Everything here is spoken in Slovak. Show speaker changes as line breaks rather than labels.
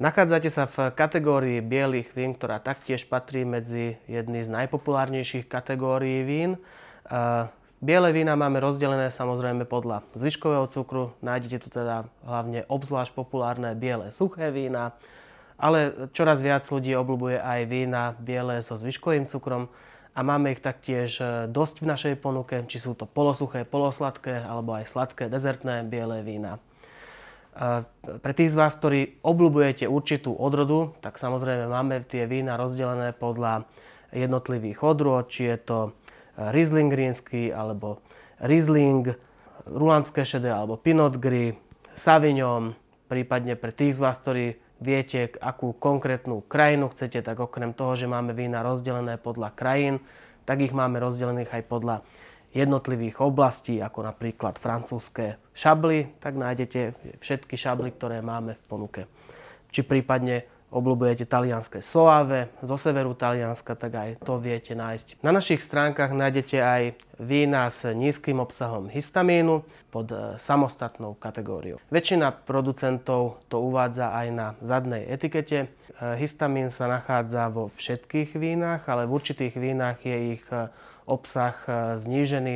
Nachádzate sa v kategórii bielých vín, ktorá taktiež patrí medzi jedny z najpopulárnejších kategórií vín. Biele vína máme rozdelené samozrejme podľa zvyškového cukru. Nájdete tu teda hlavne obzvlášť populárne biele suché vína, ale čoraz viac ľudí obľúbuje aj vína biele so zvyškovým cukrom a máme ich taktiež dosť v našej ponuke, či sú to polosuché, polosladké alebo aj sladké dezertné biele vína. Pre tých z vás, ktorí obľúbujete určitú odrodu, tak samozrejme máme tie vína rozdelené podľa jednotlivých odrôd, či je to Riesling rínsky, alebo Riesling, rulandské šedé, alebo Pinot Gris, Sauvignon. Prípadne pre tých z vás, ktorí viete, akú konkrétnu krajinu chcete, tak okrem toho, že máme vína rozdelené podľa krajín, tak ich máme rozdelených aj podľa jednotlivých oblastí, ako napríklad francúzske šably, tak nájdete všetky šably, ktoré máme v ponuke. Či prípadne obľúbujete talianske Soave zo severu Talianska, tak aj to viete nájsť. Na našich stránkach nájdete aj vína s nízkym obsahom histamínu pod samostatnou kategóriou. Väčšina producentov to uvádza aj na zadnej etikete. Histamín sa nachádza vo všetkých vínach, ale v určitých vínach je ich obsah znížený.